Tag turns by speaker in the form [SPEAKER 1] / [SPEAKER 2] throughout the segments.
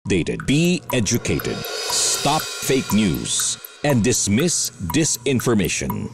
[SPEAKER 1] Updated. Be educated. Stop fake news and dismiss disinformation.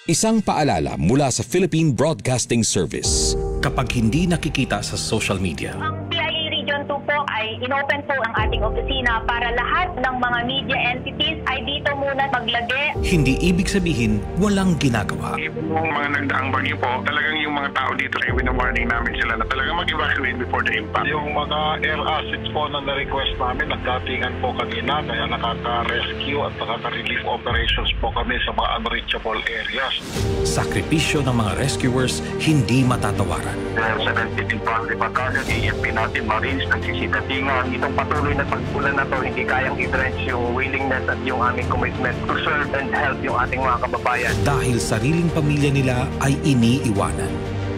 [SPEAKER 1] Isang paalala mula sa Philippine Broadcasting Service. Kapag hindi nakikita sa social media,
[SPEAKER 2] ang PIA Region 2 po ay inopen po ang ating opisina para lahat ng mga media entities ay dito muna maglagay.
[SPEAKER 1] Hindi ibig sabihin walang ginagawa.
[SPEAKER 3] Yung mga nagdaang bagyo po, talagang yung mga tao dito ay wina-warning namin sila na talagang mag-evacuate before the impact.
[SPEAKER 4] Yung mga air assets po na na-request namin, nagdatingan po kanina, kaya nakaka-rescue at nakaka-relief operations po kami sa mga unreachable areas.
[SPEAKER 1] Sakripisyo ng mga rescuers hindi matatawaran.
[SPEAKER 3] Dahil sa 17 Country Battalion, EFP natin, Marines, nagsisitatingan. Itong patuloy na pagpulan na to, hindi kayang i-drench yung willingness at yung aming commitment to serve and help yung ating mga kababayan.
[SPEAKER 1] Dahil sariling pamilya nila ay iniiwanan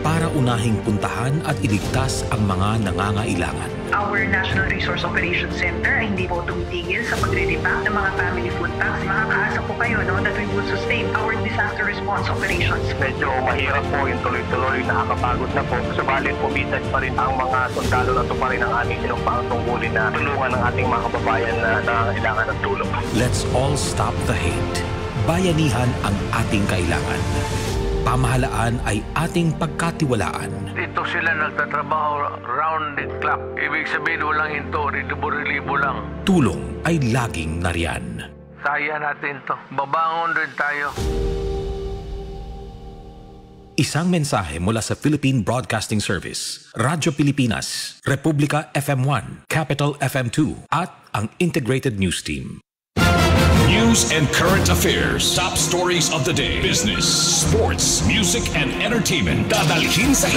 [SPEAKER 1] para unahing puntahan at iligtas ang mga nangangailangan.
[SPEAKER 5] Our National Resource Operations Center ay hindi po tumitigil sa pagre-repack ng mga family food packs. Makakaasa po kayo that we will sustain our disaster response operations.
[SPEAKER 3] Medyo mahirap po yung tuloy-tuloy, nakakapagod na po. Subalit pumitas pa rin ang mga sundalo na ito pa rin ang aming sinumpang tungkulin na tulungan ng ating mga kababayan na nangangailangan ng tulong.
[SPEAKER 1] Let's all stop the hate. Bayanihan ang ating kailangan. Pamahalaan ay ating pagkatiwalaan.
[SPEAKER 6] Dito sila nagtatrabaho round the clock. Ibig sabihin walang hinto, relibo lang.
[SPEAKER 1] Tulong ay laging nariyan.
[SPEAKER 6] Kaya natin to. Babangon rin tayo.
[SPEAKER 1] Isang mensahe mula sa Philippine Broadcasting Service, Radyo Pilipinas, Republika FM1, Capital FM2, at ang Integrated News Team.
[SPEAKER 7] News and current affairs. Top stories of the day. Business, sports, music, and entertainment. Dadalhin sa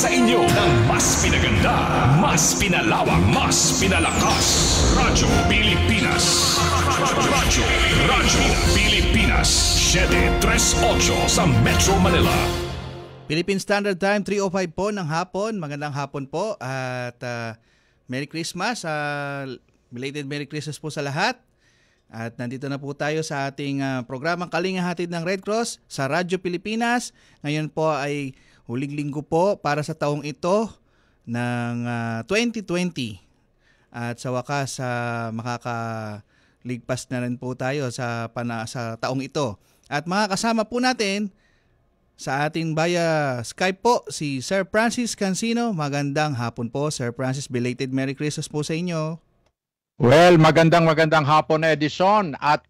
[SPEAKER 7] inyo ng mas pinaganda, mas pinalawak, mas pinalakas. Radyo Pilipinas. Radyo Pilipinas. 738 sa Metro Manila.
[SPEAKER 8] Philippine Standard Time, 3:05 po ng hapon. Magandang hapon po at Merry Christmas. Belated Merry Christmas po sa lahat. At nandito na po tayo sa ating programang Kalinga Hatid ng Red Cross sa Radyo Pilipinas. Ngayon po ay huling linggo po para sa taong ito ng 2020. At sa wakas makakaligpas na rin po tayo sa taong ito. At makakasama po natin sa ating via Skype po si Sir Francis Cancino. Magandang hapon po, Sir Francis. Belated Merry Christmas po sa inyo.
[SPEAKER 9] Well, magandang hapon, Edison, at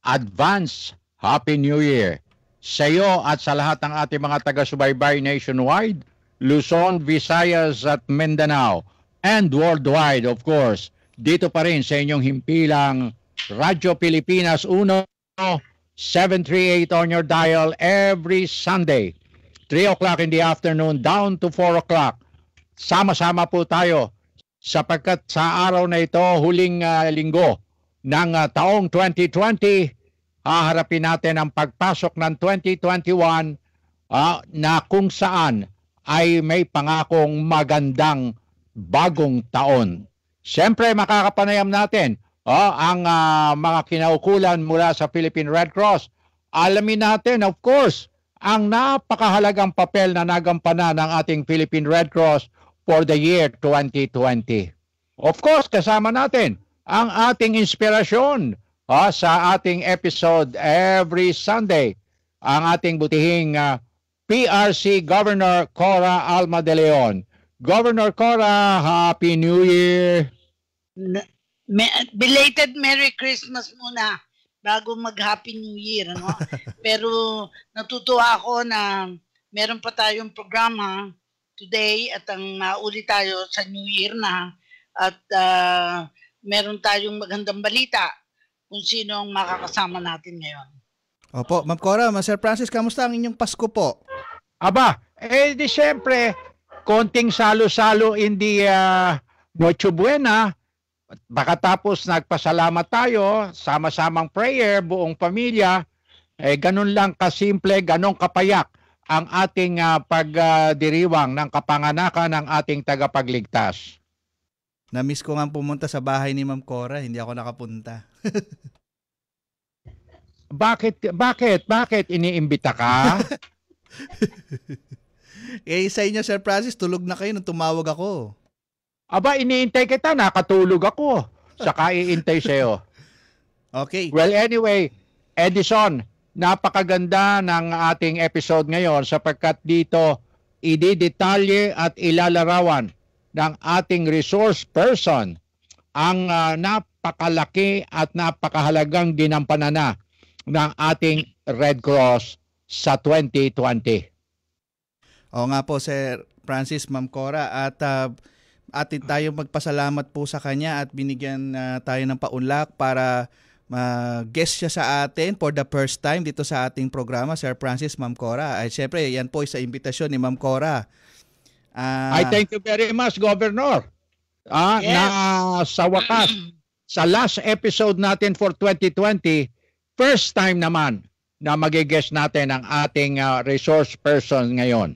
[SPEAKER 9] advance Happy New Year sa iyo at sa lahat ng ating mga taga-subaybay nationwide, Luzon, Visayas at Mindanao, and worldwide, of course. Dito pa rin sa inyong himpilang Radyo Pilipinas 1, 738 on your dial every Sunday, 3 o'clock in the afternoon down to 4 o'clock. Sama-sama po tayo. Sapagkat sa araw na ito, huling linggo ng taong 2020, haharapin natin ang pagpasok ng 2021 na kung saan ay may pangakong magandang bagong taon. Siyempre, makakapanayam natin ang mga kinaukulan mula sa Philippine Red Cross. Alamin natin, of course, ang napakahalagang papel na nagampanan ng ating Philippine Red Cross for the year 2020. Of course, kasama natin ang ating inspirasyon sa ating episode every Sunday. Ang ating butihing PRC Governor Cora Alma de Leon. Governor Cora, Happy New Year!
[SPEAKER 10] Belated Merry Christmas muna bago mag-Happy New Year. Ano? Pero natutuwa ako na meron pa tayong programa today at ang nauli tayo sa New Year na at meron tayong magandang balita kung sino ang makakasama natin ngayon.
[SPEAKER 8] Opo, Ma'am Cora, Sir Francis, kamusta ang inyong Pasko po?
[SPEAKER 9] Aba, di siyempre, konting salo-salo in the Noche Buena. Bakatapos nagpasalamat tayo, sama-samang prayer, buong pamilya, ganun lang kasimple, ganun kapayak ang ating pagdiriwang ng kapanganakan ng ating tagapagligtas.
[SPEAKER 8] Na-miss ko nga pumunta sa bahay ni Ma'am Cora, hindi ako nakapunta.
[SPEAKER 9] Bakit iniimbita ka?
[SPEAKER 8] Sa inyo, Sir Francis, tulog na kayo nung tumawag ako.
[SPEAKER 9] Aba, iniintay kita, nakatulog ako. Saka iintay sa'yo.
[SPEAKER 8] Okay.
[SPEAKER 9] Well, anyway, Edison, napakaganda ng ating episode ngayon sapagkat dito ididetalye at ilalarawan ng ating resource person ang napakalaki at napakahalagang ginampanan ng ating Red Cross sa 2020.
[SPEAKER 8] Oo nga po, Sir Francis, Ma'am Cora, at atin tayo magpasalamat po sa kanya at binigyan tayo ng paunlak para guest siya sa atin for the first time dito sa ating programa, Sir Francis, Ma'am Cora. Ay syempre, yan po sa imbitasyon ni Ma'am Cora.
[SPEAKER 9] I thank you very much, Governor.
[SPEAKER 10] Yes.
[SPEAKER 9] Na sa wakas, sa last episode natin for 2020, first time naman na magigest natin ang ating resource person ngayon.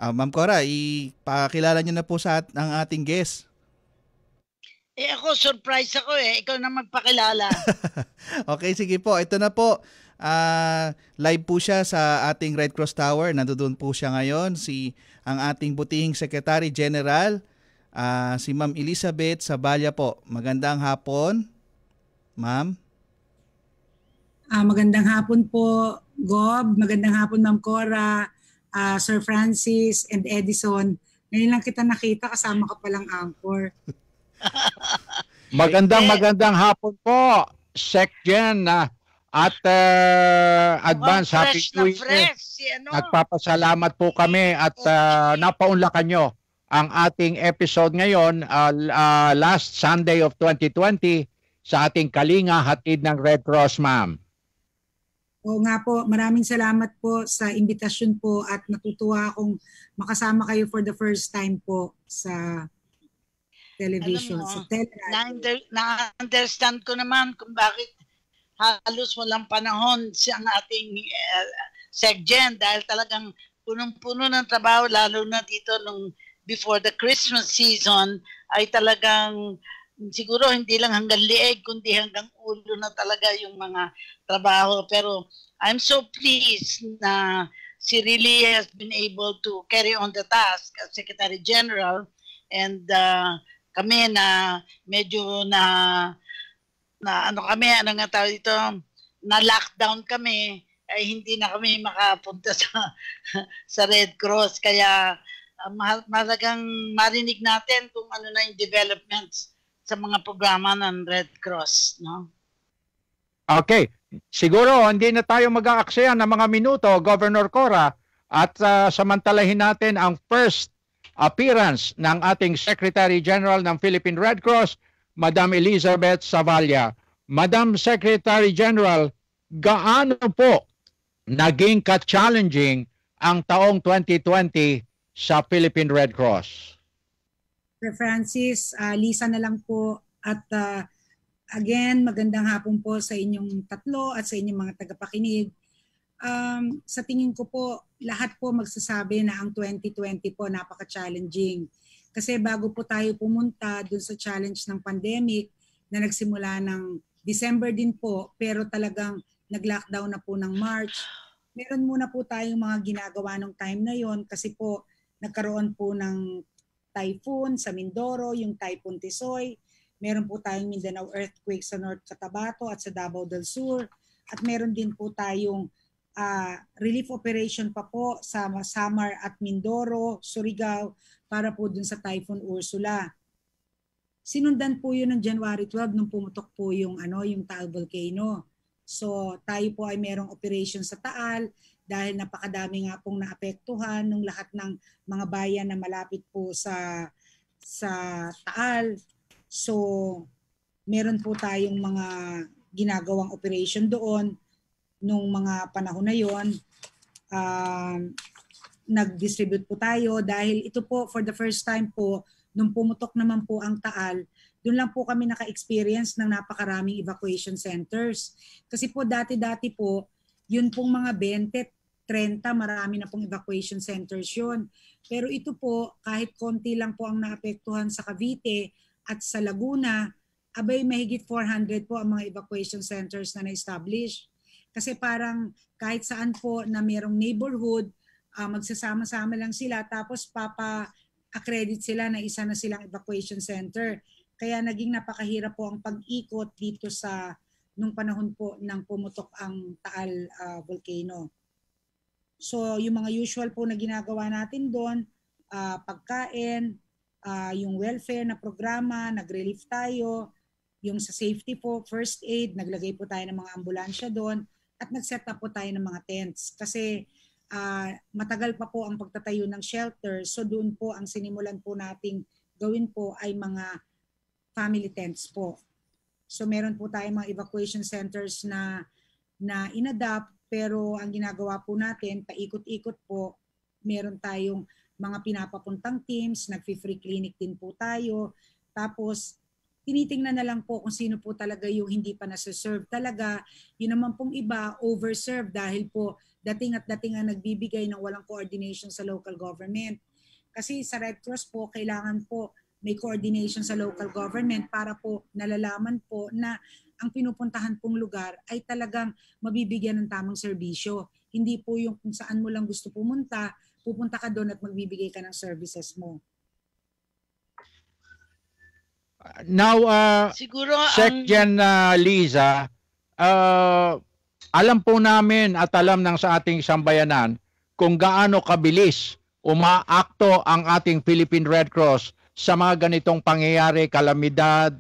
[SPEAKER 8] Ma'am Cora, ipakilala niyo na po ang ating guest.
[SPEAKER 10] Ako, surprise ako Ikaw na magpakilala.
[SPEAKER 8] Okay, sige po. Ito na po. Live po siya sa ating Red Cross Tower. Nandoon po siya ngayon. Ang ating butihing Secretary General, si Ma'am Elizabeth Sabalya po. Magandang hapon, Ma'am.
[SPEAKER 11] Magandang hapon po, Gob. Magandang hapon, Ma'am Cora, Sir Francis, and Edison. Ngayon lang kita nakita, kasama ka palang anchor.
[SPEAKER 9] Magandang hapon po, SecGen, at advance happy New Year. Nagpapasalamat po kami at napaunlakan nyo ang ating episode ngayon, last Sunday of 2020 sa ating Kalinga Hatid ng Red Cross, ma'am.
[SPEAKER 11] Oo nga po, maraming salamat po sa imbitasyon po at natutuwa akong makasama kayo for the first time po sa television. Sa
[SPEAKER 10] na-understand ko naman kung bakit halos walang panahon ang ating SecGen dahil talagang punong-puno ng trabaho, lalo na dito nung before the Christmas season ay talagang siguro hindi lang hanggang lieg kundi hanggang ulo na talaga yung mga trabaho. Pero I'm so pleased na si really has been able to carry on the task as Secretary General, and kami na medyo na lockdown kami, ay hindi na kami makapunta sa Red Cross, kaya mahalagang marinig natin kung ano na yung developments sa mga programa ng Red Cross, no?
[SPEAKER 9] Okay. Siguro hindi na tayo mag-aaksaya ng mga minuto, Governor Cora, at samantalahin natin ang first appearance ng ating Secretary General ng Philippine Red Cross, Madam Elizabeth Sabalya. Madam Secretary General, gaano po naging ka-challenging ang taong 2020 sa Philippine Red Cross?
[SPEAKER 11] Sir Francis, Lisa na lang po, at again, magandang hapon po sa inyong tatlo at sa inyong mga tagapakinig. Sa tingin ko po, lahat po magsasabi na ang 2020 po napaka-challenging. Kasi bago po tayo pumunta dun sa challenge ng pandemic na nagsimula ng December din po, pero talagang nag-lockdown na po ng March, meron muna po tayong mga ginagawa nung time na yon kasi po nagkaroon po ng typhoon sa Mindoro, yung Typhoon Tisoy. Meron po tayong Mindanao earthquake sa North Cotabato at sa Davao del Sur. At meron din po tayong relief operation pa po sa Samar at Mindoro, Surigao, para po dun sa Typhoon Ursula. Sinundan po yun ng January 12 nung pumutok po yung Taal Volcano. So tayo po ay merong operation sa Taal dahil napakadami nga pong naapektuhan ng lahat ng mga bayan na malapit po sa Taal. So meron po tayong mga ginagawang operation doon nung mga panahon na yon. Nag-distribute po tayo dahil ito po for the first time po nung pumutok naman po ang Taal, doon lang po kami naka-experience ng napakaraming evacuation centers. Kasi po dati-dati po, yun pong mga 20, 30, marami na pong evacuation centers yun. Pero ito po, kahit konti lang po ang naapektuhan sa Cavite at sa Laguna, abay mahigit 400 po ang mga evacuation centers na na-establish. Kasi parang kahit saan po na mayroong neighborhood, magsasama-sama lang sila tapos accredit sila na isa na silang evacuation center. Kaya naging napakahirap po ang pag-ikot dito sa nung panahon po nang pumutok ang Taal volcano. So yung mga usual po na ginagawa natin doon, pagkain, yung welfare na programa, nag-relief tayo, yung sa safety po, first aid, naglagay po tayo ng mga ambulansya doon at nag-set up po tayo ng mga tents. Kasi matagal pa po ang pagtatayo ng shelter, so doon po ang sinimulan po nating gawin po ay mga family tents po. So meron po tayong mga evacuation centers na inadapt, pero ang ginagawa po natin, paikot-ikot po, meron tayong mga pinapapuntang teams, nag-free clinic din po tayo. Tapos tinitingnan na lang po kung sino po talaga yung hindi pa nasa-serve talaga. Yun naman pong iba, overserve dahil po dating at dating ang nagbibigay ng walang coordination sa local government. Kasi sa Red Cross po, kailangan po may coordination sa local government para po nalalaman po na ang pinupuntahan pong lugar ay talagang mabibigyan ng tamang serbisyo. Hindi po yung kung saan mo lang gusto pumunta, pupunta ka doon at magbibigay ka ng services mo.
[SPEAKER 9] Now,
[SPEAKER 10] siguro
[SPEAKER 9] Sec Gen Liza, alam po namin at alam ng sa ating sambayanan kung gaano kabilis umaakto ang ating Philippine Red Cross sa mga ganitong pangyayari, kalamidad,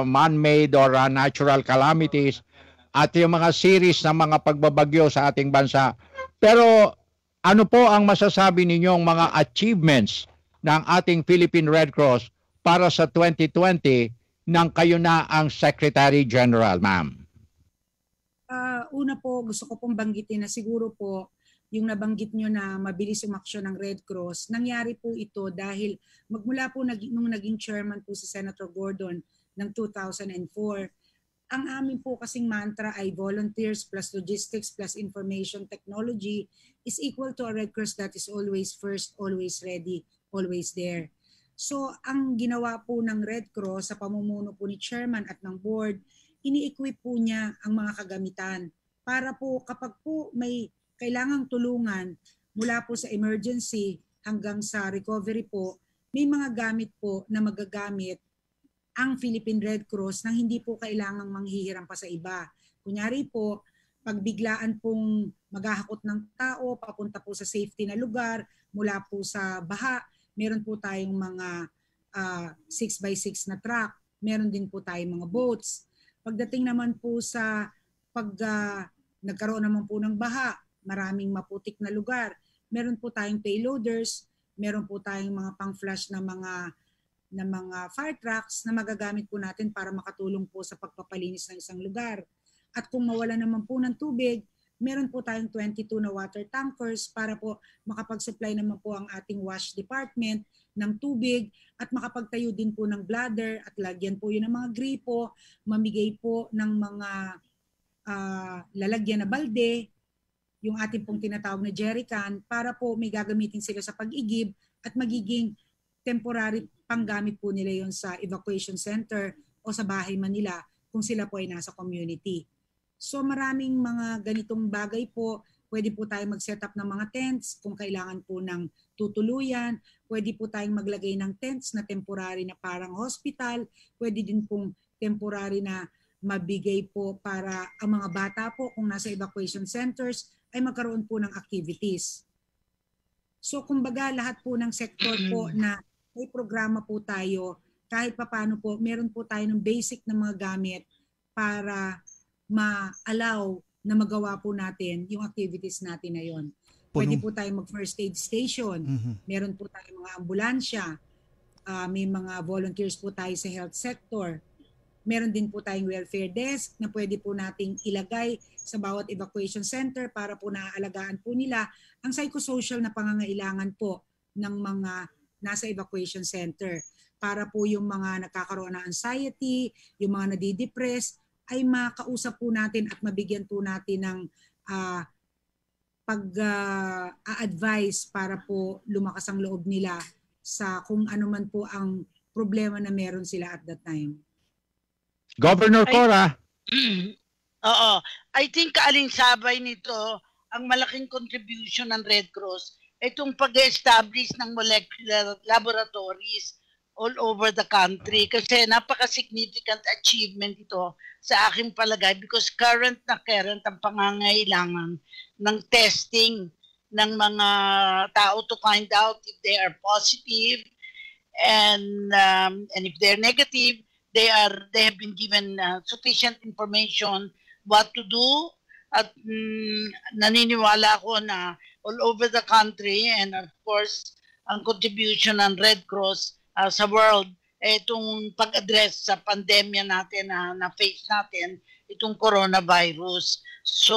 [SPEAKER 9] man-made or natural calamities, at yung mga series ng mga pagbabagyo sa ating bansa. Pero ano po ang masasabi ninyong mga achievements ng ating Philippine Red Cross para sa 2020 nang kayo na ang Secretary General, ma'am?
[SPEAKER 11] Una po, gusto ko pong banggitin na siguro po yung nabanggit nyo na mabilis umaksyon ng Red Cross. Nangyari po ito dahil magmula po nung naging chairman po si Senator Gordon ng 2004, ang amin po kasing mantra ay volunteers plus logistics plus information technology is equal to a Red Cross that is always first, always ready, always there. So ang ginawa po ng Red Cross sa pamumuno po ni chairman at ng board, ini-equip po niya ang mga kagamitan para po kapag po may kailangang tulungan mula po sa emergency hanggang sa recovery po, may mga gamit po na magagamit ang Philippine Red Cross nang hindi po kailangang manghihiram pa sa iba. Kunyari po, pagbiglaan pong maghahakot ng tao, papunta po sa safety na lugar, mula po sa baha, meron po tayong mga 6x6 na truck, meron din po tayong mga boats. Pagdating naman po sa nagkaroon naman po ng baha, maraming maputik na lugar, meron po tayong payloaders, meron po tayong mga pang-flush na mga fire trucks na magagamit po natin para makatulong po sa pagpapalinis ng isang lugar. At kung mawala naman po ng tubig, meron po tayong 22 na water tankers para po makapag-supply naman po ang ating wash department ng tubig at makapagtayo din po ng bladder at lagyan po yun ng mga gripo, mamigay po ng mga lalagyan na balde, yung ating pong tinatawag na jerrycan para po may gagamitin sila sa pag-igib at magiging temporary panggamit po nila yon sa evacuation center o sa bahay Manila kung sila po ay nasa community. So maraming mga ganitong bagay po, pwede po tayong mag-set up ng mga tents kung kailangan po ng tutuluyan, pwede po tayong maglagay ng tents na temporary na parang hospital, pwede din pong temporary na mabigay po para ang mga bata po kung nasa evacuation centers ay magkaroon po ng activities. So kumbaga lahat po ng sektor po na may programa po tayo, kahit papaano po, meron po tayo ng basic na mga gamit para ma-allow na magawa po natin yung activities natin na yon. Pwede po tayong mag-first aid station, meron po tayong mga ambulansya, may mga volunteers po tayo sa health sector, meron din po tayong welfare desk na pwede po nating ilagay sa bawat evacuation center para po naaalagaan po nila ang psychosocial na pangangailangan po ng mga nasa evacuation center para po yung mga nagkakaroon ng anxiety, yung mga nadidepress, ay makausap po natin at mabigyan po natin ng pag-advise para po lumakas ang loob nila sa kung ano man po ang problema na meron sila at that time.
[SPEAKER 9] Governor Cora.
[SPEAKER 10] Oo. I think kaalinsabay nito ang malaking contribution ng Red Cross itong pag-establish ng molecular laboratories all over the country kasi napaka-significant achievement ito sa aking palagay because current ang pangangailangan ng testing ng mga tao to find out if they are positive and if they're negative, they have been given sufficient information what to do at naniniwala ako na all over the country and of course ang contribution ng Red Cross sa world itong pag-address sa pandemya natin na face natin itong coronavirus. So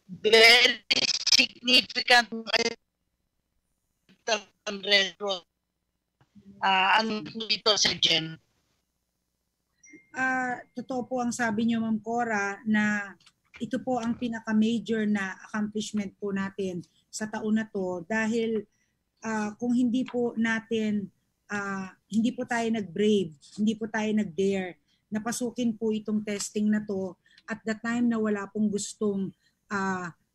[SPEAKER 10] very significant ang Red Cross. Ano dito sa Jen?
[SPEAKER 11] Totoo po ang sabi niyo, Ma'am Cora, na ito po ang pinaka-major na accomplishment po natin sa taon na to dahil kung hindi po natin, hindi po tayo nag-brave, hindi po tayo nag-dare, napasukin po itong testing na to at the time na wala pong gustong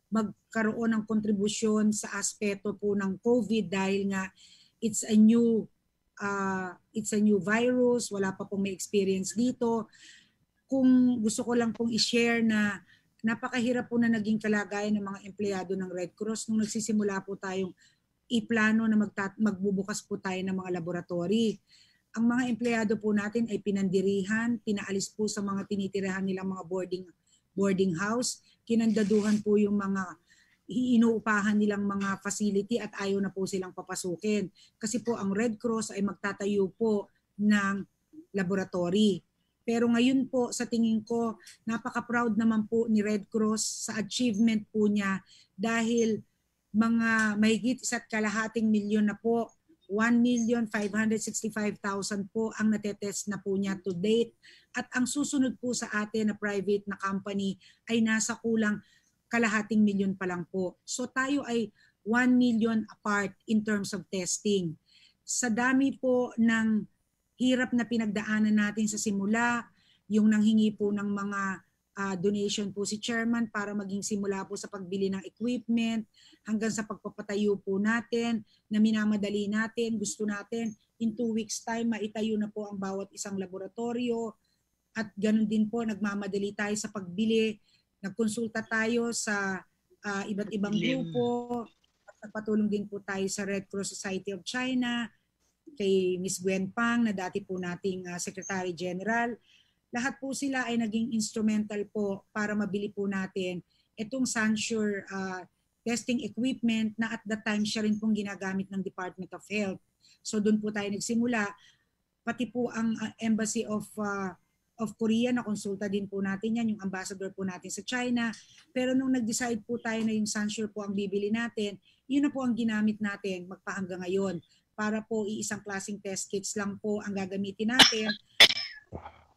[SPEAKER 11] magkaroon ng kontribusyon sa aspeto po ng COVID dahil nga it's a new virus, wala pa pong may experience dito. Kung gusto ko lang pong i-share na napakahirap po na naging kalagayan ng mga empleyado ng Red Cross nung nagsisimula po tayong iplano na magbubukas po tayo ng mga laboratory. Ang mga empleyado po natin ay pinandirihan, pinaalis po sa mga tinitirahan nilang mga boarding house, kinandaduhan po yung mga inuupahan nilang mga facility at ayaw na po silang papasukin. Kasi po ang Red Cross ay magtatayo po ng laboratory. Pero ngayon po sa tingin ko, napaka-proud naman po ni Red Cross sa achievement po niya dahil mga mahigit 1.5 milyon na po, 1,565,000 po ang natetest na po niya to date. At ang susunod po sa atin na private na company ay nasa kulang 0.5 milyon pa lang po. So tayo ay 1 million apart in terms of testing. Sa dami po ng hirap na pinagdaanan natin sa simula, yung nanghingi po ng mga donation po si Chairman para maging simula po sa pagbili ng equipment, hanggang sa pagpapatayo po natin, na minamadali natin, gusto natin in 2 weeks time maitayo na po ang bawat isang laboratorio at ganun din po nagmamadali tayo sa pagbili. Nagkonsulta tayo sa iba't ibang grupo at nagpatulong din po tayo sa Red Cross Society of China, kay Ms. Gwen Pang na dati po nating Secretary General. Lahat po sila ay naging instrumental po para mabili po natin itong Sansure testing equipment na at that time siya rin pong ginagamit ng Department of Health. So doon po tayo nagsimula. Pati po ang Embassy of Korea, nakonsulta din po natin yan, yung ambassador po natin sa China. Pero nung nag-decide po tayo na yung Sansure po ang bibili natin, yun na po ang ginamit natin magpahanggang ngayon. Para po iisang klaseng test kits lang po ang gagamitin natin.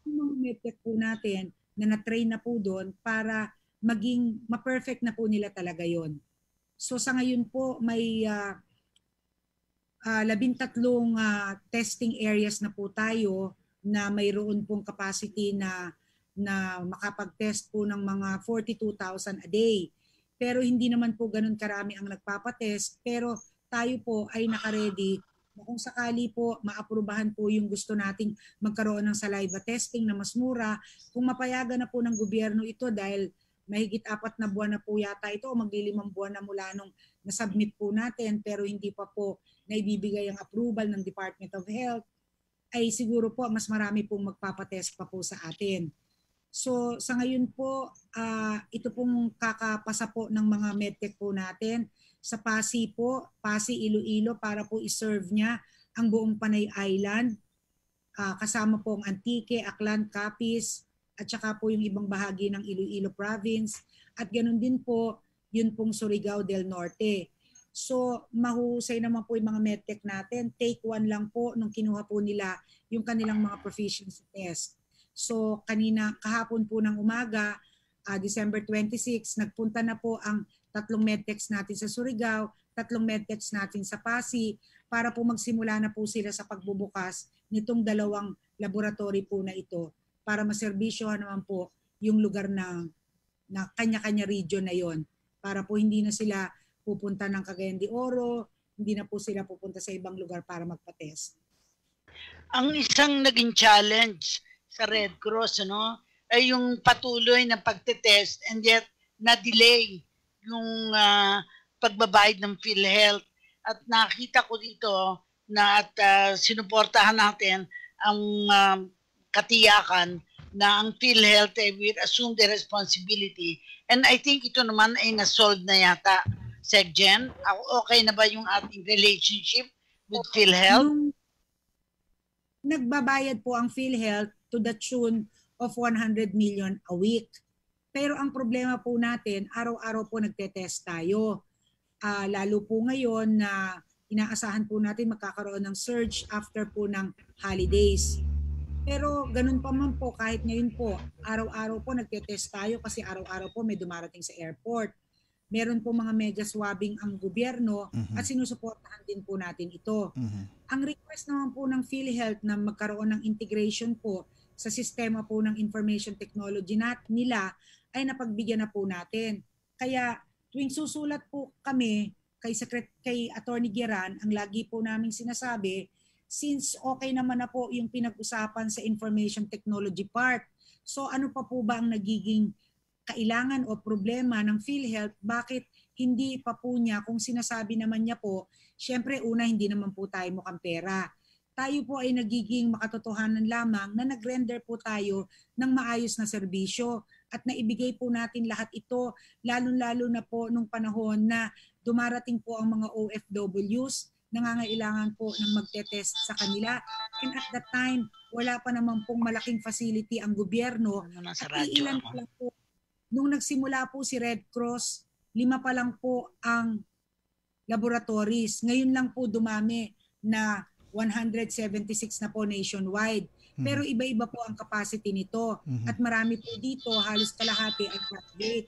[SPEAKER 11] Yung medtech po natin na na-train na po doon para maging ma-perfect na po nila talaga yon. So sa ngayon po may 13 testing areas na po tayo na mayroon pong capacity na makapag-test po ng mga 42,000 a day. Pero hindi naman po ganun karami ang nagpapatest, pero tayo po ay naka-ready na kung sakali po maaprubahan po yung gusto nating magkaroon ng saliva testing na mas mura, kung mapayagan na po ng gobyerno ito dahil mahigit 4 na buwan na po yata ito o magli5 buwan na mula nung nasubmit po natin pero hindi pa po naibibigay ang approval ng Department of Health, ay siguro po mas marami pong magpapatest pa po sa atin. So sa ngayon po, ito pong kakapasa po ng mga medtech po natin sa Pasig po, Pasig, Iloilo para po iserve niya ang buong Panay Island. Kasama po ang Antique, Aklan, Capiz at saka po yung ibang bahagi ng Iloilo Province at ganun din po yun pong Surigao del Norte. So mahusay naman po yung mga medtech natin. Take 1 lang po nung kinuha po nila yung kanilang mga proficiency test. So kahapon po ng umaga, December 26, nagpunta na po ang 3 medtechs natin sa Surigao, 3 medtechs natin sa Pasig para po magsimula na po sila sa pagbubukas nitong 2 laboratory po na ito para maserbisyohan naman po yung lugar na kanya-kanya region na yon. para po hindi na sila pupunta ng Cagayan de Oro, hindi na po sila pupunta sa ibang lugar para magpa-test.
[SPEAKER 10] Ang isang naging challenge sa Red Cross ay yung patuloy na pagte-test and yet na-delay yung pagbabayad ng PhilHealth. At nakita ko dito na sinuportahan natin ang katiyakan na ang PhilHealth will assume the responsibility. And I think ito naman ay na-solve na yata. Segjen, okay na ba yung ating relationship with PhilHealth?
[SPEAKER 11] Nagbabayad po ang PhilHealth to the tune of 100 million a week. Pero ang problema po natin, araw-araw po nagtetest tayo. Lalo po ngayon na inaasahan po natin magkakaroon ng surge after po ng holidays. Pero ganun pa man po, kahit ngayon po, araw-araw po nagtetest tayo kasi araw-araw po may dumarating sa airport. Meron po mga mega swabbing ang gobyerno at sinusuportahan din po natin ito. Ang request naman po ng PhilHealth na magkaroon ng integration po sa sistema po ng information technology nila ay napagbigyan na po natin. Kaya tuwing susulat po kami kay Attorney Geran, ang lagi po naming sinasabi, since okay naman na po yung pinag-usapan sa information technology part, so ano pa po ba ang nagiging kailangan o problema ng PhilHealth, bakit hindi pa po niya, kung sinasabi naman niya po, syempre una hindi naman po tayo mukhang pera. Tayo po ay nagiging makatotohanan lamang na nag-render po tayo ng maayos na serbisyo at naibigay po natin lahat ito, lalo-lalo na po nung panahon na dumarating po ang mga OFWs, nangangailangan po ng magte-test sa kanila. And at that time, wala pa naman pong malaking facility ang gobyerno. At ilan pa lang po. Nung nagsimula po si Red Cross, 5 pa lang po ang laboratories. Ngayon lang po dumami na 176 na po nationwide. Pero iba-iba po ang capacity nito. At marami po dito, halos kalahati ay private.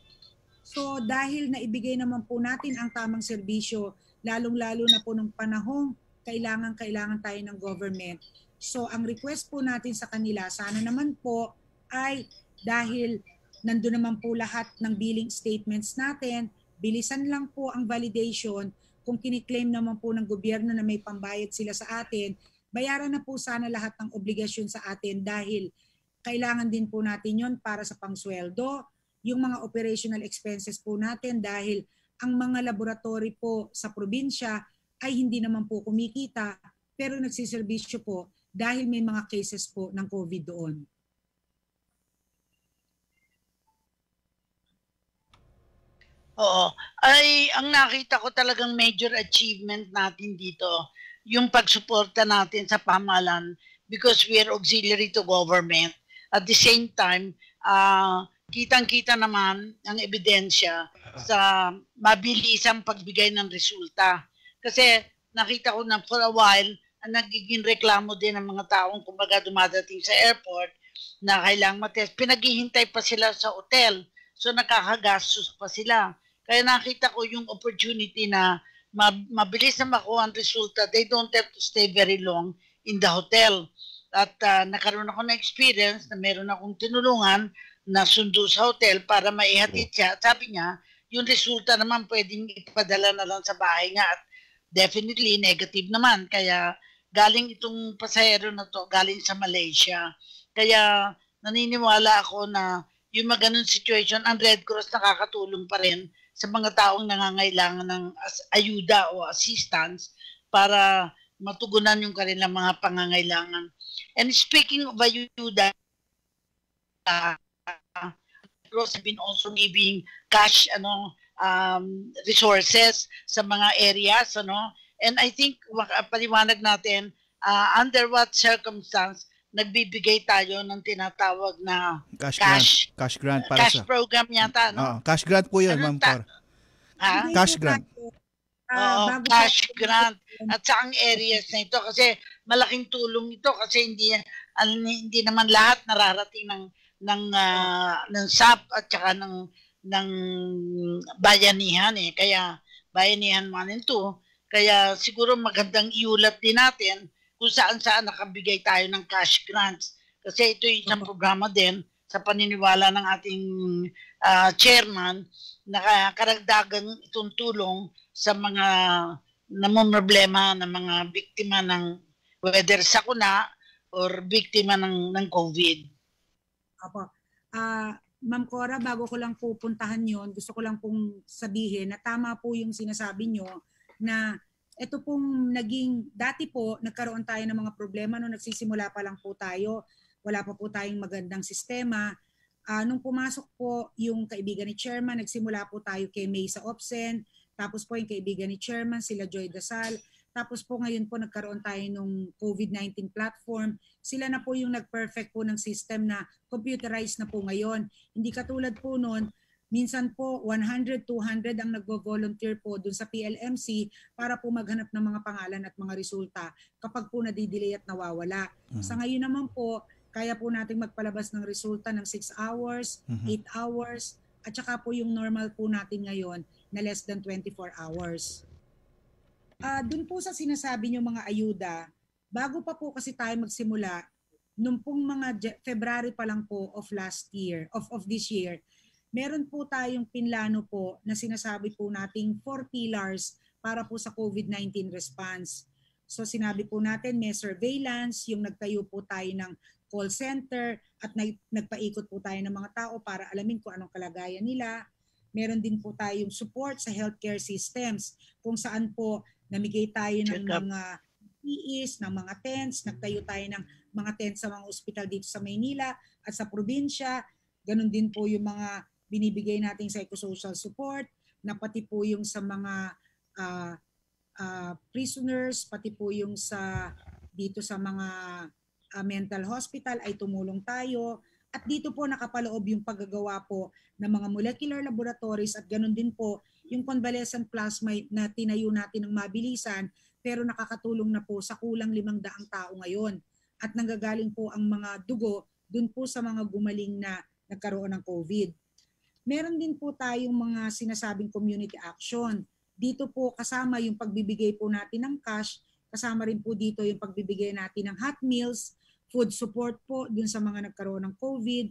[SPEAKER 11] So dahil naibigay naman po natin ang tamang serbisyo, lalong-lalo na po nung panahong kailangan tayo ng government. So ang request po natin sa kanila, sana naman po ay dahil nandun naman po lahat ng billing statements natin, bilisan lang po ang validation. Kung kiniklaim naman po ng gobyerno na may pambayad sila sa atin, bayaran na po sana lahat ng obligasyon sa atin dahil kailangan din po natin yon para sa pangsweldo, yung mga operational expenses po natin dahil ang mga laboratory po sa probinsya ay hindi naman po kumikita pero nagsiservisyo po dahil may mga cases po ng COVID doon.
[SPEAKER 10] Oo. Ay, ang nakita ko talagang major achievement natin dito, yung pagsuporta natin sa pamahalaan because we are auxiliary to government. At the same time, kitang-kita naman ang ebidensya sa mabilisang pagbigay ng resulta. Kasi nakita ko na for a while, ang nagiging reklamo din ng mga taong kumbaga dumadating sa airport na kailangang matest. Pinaghihintay pa sila sa hotel. So nakakagastos pa sila. Kaya nakita ko yung opportunity na mabilis na makuha ang resulta. They don't have to stay very long in the hotel. At nakaroon ako ng experience na meron akong tinulungan na sundo sa hotel para maihatid siya. Sabi niya, yung resulta naman pwedeng ipadala na lang sa bahay nga at definitely negative naman. Kaya galing itong pasahero na to, galing sa Malaysia. Kaya naniniwala ako na yung mga ganun situation, ang Red Cross nakakatulong pa rin sa mga taong nangangailangan ng ayuda o assistance para matugunan yung kanilang mga pangangailangan. And speaking of ayuda, Red Cross have been also giving cash resources sa mga areas. And I think paliwanag natin under what circumstance nagbibigay tayo ng tinatawag na cash
[SPEAKER 8] grant para
[SPEAKER 10] cash program yata, no?
[SPEAKER 8] Cash grant po 'yun, Ma'am Cor. Cash grant.
[SPEAKER 10] Cash grant at sa ang areas na ito kasi malaking tulong ito kasi hindi naman lahat nararating ng SAP at saka ng bayanihan kaya bayanihan man ito. Kaya siguro magandang iulat din natin kung saan nakabigay tayo ng cash grants. Kasi ito yung isang programa din sa paniniwala ng ating chairman na karagdagan itong tulong sa mga namumroblema ng mga biktima ng whether sakuna or biktima ng COVID.
[SPEAKER 11] Apo. Ma'am Cora, bago ko lang po puntahan yon, gusto ko lang pong sabihin na tama po yung sinasabi nyo na ito pong dati po nagkaroon tayo ng mga problema nung nagsisimula pa lang po tayo. Wala pa po tayong magandang sistema. Nung pumasok po yung kaibigan ni Chairman, nagsimula po tayo kay May sa Opsen, tapos po yung kaibigan ni Chairman, sila Joy Dasal, tapos po ngayon po nagkaroon tayo ng COVID-19 platform. Sila na po yung nag-perfect po ng system na computerized na po ngayon. Hindi katulad po noon, minsan po 100, 200 ang nagvo-volunteer po dun sa PLMC para po maghanap ng mga pangalan at mga resulta kapag po nadidelay at nawawala. Sa ngayon naman po, kaya po nating magpalabas ng resulta ng 6 hours, 8 hours, at saka po yung normal po natin ngayon na less than 24 hours. Doon po sa sinasabi nyo mga ayuda, bago pa po kasi tayo magsimula, nung pong mga February pa lang po of last year, of this year, meron po tayong pinlano po na sinasabi po nating 4 pillars para po sa COVID-19 response. So sinabi po natin may surveillance, yung nagtayo po tayo ng call center at nagpaikot po tayo ng mga tao para alamin kung anong kalagayan nila. Meron din po tayong support sa healthcare systems kung saan po namigay tayo ng mga PPEs, ng mga tents, nagtayo tayo ng mga tents sa mga ospital dito sa Maynila at sa probinsya. Ganon din po yung mga binibigay nating psychosocial support na pati po yung sa mga prisoners, pati po yung dito sa mga mental hospital ay tumulong tayo. At dito po nakapaloob yung paggagawa po ng mga molecular laboratories at ganun din po yung convalescent plasma na tinayo natin ng mabilisan pero nakakatulong na po sa kulang 500 tao ngayon. At nanggagaling po ang mga dugo dun po sa mga gumaling na nagkaroon ng COVID. Meron din po tayong mga sinasabing community action. Dito po kasama yung pagbibigay po natin ng cash, kasama rin po dito yung pagbibigay natin ng hot meals, food support po dun sa mga nagkaroon ng COVID,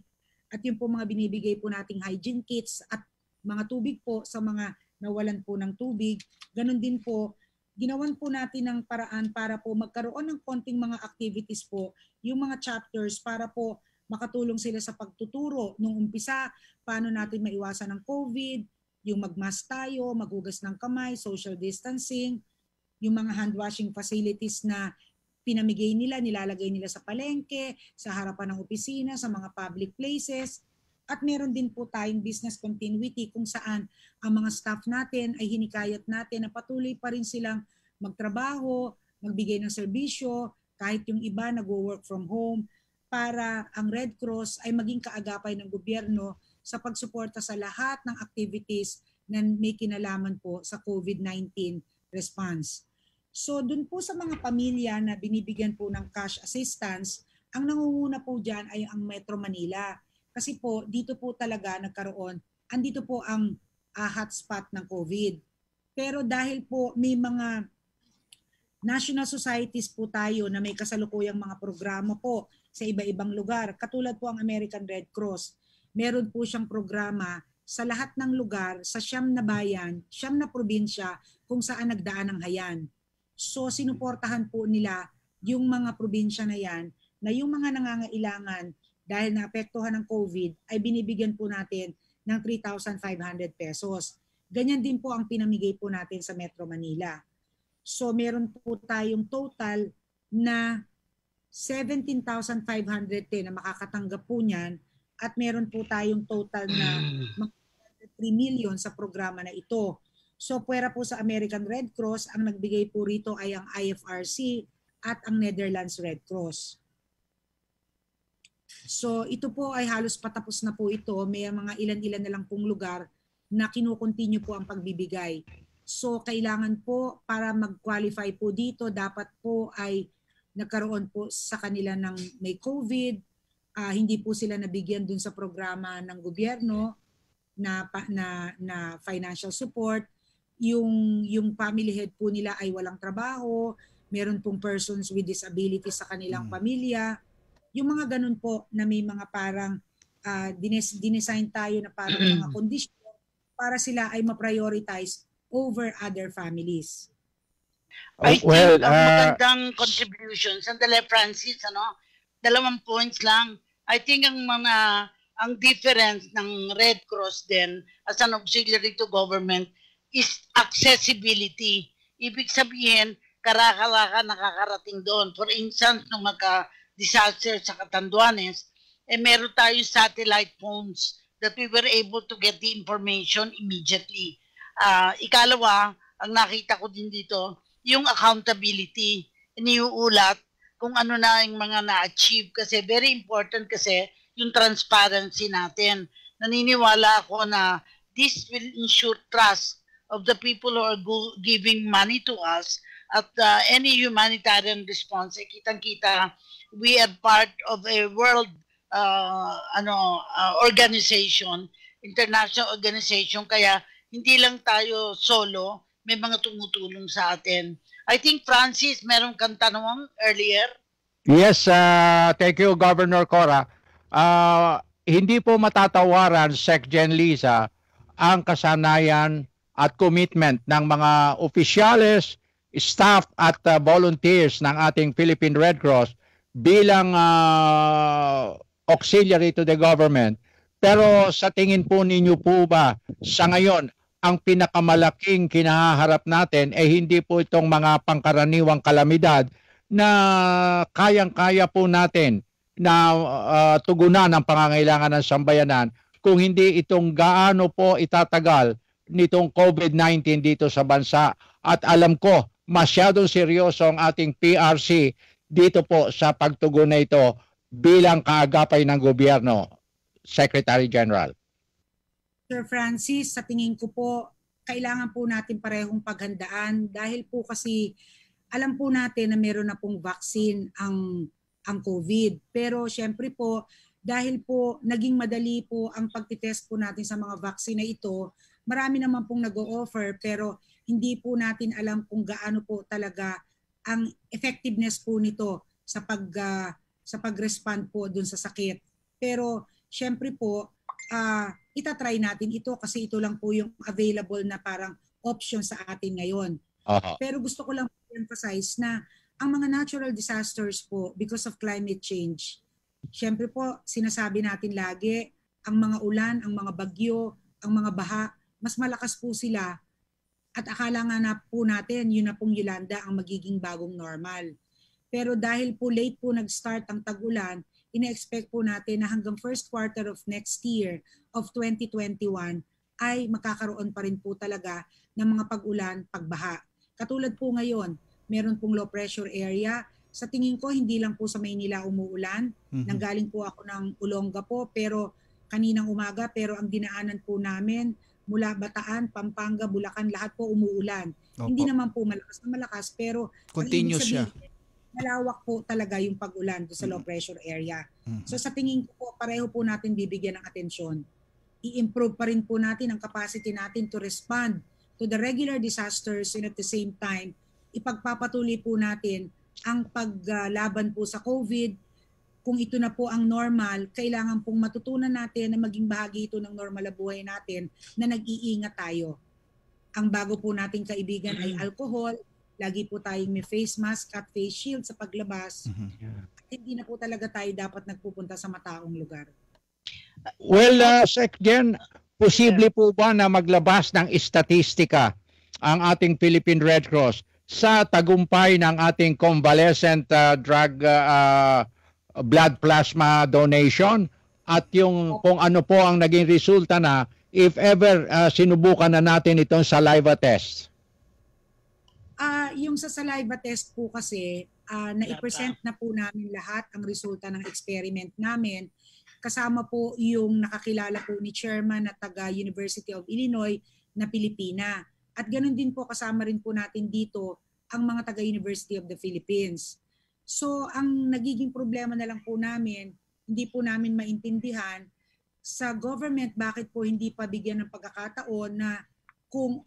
[SPEAKER 11] at yung po mga binibigay po nating hygiene kits at mga tubig po sa mga nawalan po ng tubig. Ganon din po, ginawan po natin ng paraan para po magkaroon ng konting mga activities po, yung mga chapters para po makatulong sila sa pagtuturo nung umpisa, paano natin maiwasan ng COVID, yung magmask tayo, maghugas ng kamay, social distancing, yung mga hand washing facilities na pinamigay nila, nilalagay nila sa palengke, sa harapan ng opisina, sa mga public places. At meron din po tayong business continuity kung saan ang mga staff natin ay hinikayat natin na patuloy pa rin silang magtrabaho, magbigay ng serbisyo, kahit yung iba nag-work from home, para ang Red Cross ay maging kaagapay ng gobyerno sa pagsuporta sa lahat ng activities na may kinalaman po sa COVID-19 response. So dun po sa mga pamilya na binibigyan po ng cash assistance, ang nangunguna po dyan ay ang Metro Manila. Kasi po dito po talaga nagkaroon, andito po ang hotspot ng COVID. Pero dahil po may mga national societies po tayo na may kasalukuyang mga programa po sa iba-ibang lugar, katulad po ang American Red Cross, meron po siyang programa sa lahat ng lugar, sa 9 na bayan, 9 na probinsya kung saan nagdaan ang hayan. So sinuportahan po nila yung mga probinsya na yan, na yung mga nangangailangan dahil naapektuhan ng COVID ay binibigyan po natin ng 3,500 pesos. Ganyan din po ang pinamigay po natin sa Metro Manila. So meron po tayong total na 17,510 na makakatanggap po niyan at meron po tayong total na 3 million sa programa na ito. So puwera po sa American Red Cross, ang nagbigay po rito ay ang IFRC at ang Netherlands Red Cross. So ito po ay halos patapos na po ito. May mga ilan-ilan na lang pong lugar na kinukontinue po ang pagbibigay. So kailangan po para mag-qualify po dito, dapat po ay nagkaroon po sa kanila ng may COVID, hindi po sila nabigyan dun sa programa ng gobyerno na financial support. Yung family head po nila ay walang trabaho, meron pong persons with disabilities sa kanilang pamilya. Yung mga ganun po na may mga parang dinesign tayo na parang mga kondisyon para sila ay ma-prioritize over other families.
[SPEAKER 10] I think ang magandang contribution, sandali Francis, 2 points lang. I think ang difference ng Red Cross din as an auxiliary to government is accessibility. Ibig sabihin, karakalaka nakakarating doon. For instance, nung magka-disaster sa Catanduanes, meron tayong satellite phones that we were able to get the information immediately. Ikalawa, ang nakita ko din dito, yung accountability. Iniuulat kung ano na yung mga na-achieve kasi very important kasi yung transparency natin. Naniniwala ako na this will ensure trust of the people who are giving money to us at any humanitarian response. Kitang-kita, we are part of a world organization, international organization, kaya hindi lang tayo solo, may mga tumutulong sa atin. I think, Francis, meron kang tanong earlier?
[SPEAKER 9] Yes, thank you, Governor Cora. Hindi po matatawaran, Sec-Gen Lisa, ang kasanayan at commitment ng mga opisyales, staff at volunteers ng ating Philippine Red Cross bilang auxiliary to the government. Pero sa tingin po ninyo po ba sa ngayon, ang pinakamalaking kinaharap natin ay hindi po itong mga pangkaraniwang kalamidad na kayang-kaya po natin na tugunan ang pangangailangan ng sambayanan kung hindi itong gaano po itatagal nitong COVID-19 dito sa bansa. At alam ko, masyadong seryoso ang ating PRC dito po sa pagtugon na ito bilang kaagapay ng gobyerno, Secretary General.
[SPEAKER 11] Sir Francis, sa tingin ko po, kailangan po natin parehong paghandaan dahil po kasi alam po natin na meron na pong vaccine ang COVID. Pero syempre po, dahil po naging madali po ang pagtitest po natin sa mga vaccine na ito, marami naman pong nag-o-offer pero hindi po natin alam kung gaano po talaga ang effectiveness po nito sa pag-respond po dun sa sakit. Pero syempre po, itatry natin ito kasi ito lang po yung available na parang option sa atin ngayon. Pero gusto ko lang emphasize na ang mga natural disasters po because of climate change, syempre po sinasabi natin lagi, ang mga ulan, ang mga bagyo, ang mga baha, mas malakas po sila at akala nga na po natin yun na pong Yolanda ang magiging bagong normal. Pero dahil po late po nag-start ang tag-ulan, ina-expect po natin na hanggang first quarter of next year of 2021 ay makakaroon pa rin po talaga ng mga pag-ulan, pagbaha. Katulad po ngayon, meron pong low pressure area. Sa tingin ko, hindi lang po sa Maynila umuulan. Nanggaling po ako ng Olonga po, pero kaninang umaga, pero ang dinaanan po namin mula Bataan, Pampanga, Bulacan, lahat po umuulan. Hindi naman po malakas na malakas, pero
[SPEAKER 8] continuous siya.
[SPEAKER 11] Malawak po talaga yung pag-ulan sa low pressure area. So sa tingin ko po, pareho po natin bibigyan ng atensyon. I-improve pa rin po natin ang capacity natin to respond to the regular disasters and at the same time, ipagpapatuloy po natin ang paglaban po sa COVID. Kung ito na po ang normal, kailangan pong matutunan natin na maging bahagi ito ng normal na buhay natin na nag-iingat tayo. Ang bago po nating kaibigan ay alcohol. Lagi po tayong may face mask at face shield sa paglabas. At hindi na po talaga tayo dapat nagpupunta sa mataong lugar.
[SPEAKER 9] Well, Sec-Gen, posible po ba na maglabas ng istatistika ang ating Philippine Red Cross sa tagumpay ng ating convalescent blood plasma donation at yung kung ano po ang naging resulta na if ever sinubukan na natin itong saliva test?
[SPEAKER 11] Yung sa saliva test po kasi, na-present na po namin lahat ang resulta ng experiment namin. Kasama po yung nakakilala po ni Chairman na taga University of Illinois na Pilipina. At ganoon din po kasama rin po natin dito ang mga taga University of the Philippines. So ang nagiging problema na lang po namin, hindi po namin maintindihan sa government bakit po hindi pa bigyan ng pagkakataon na kung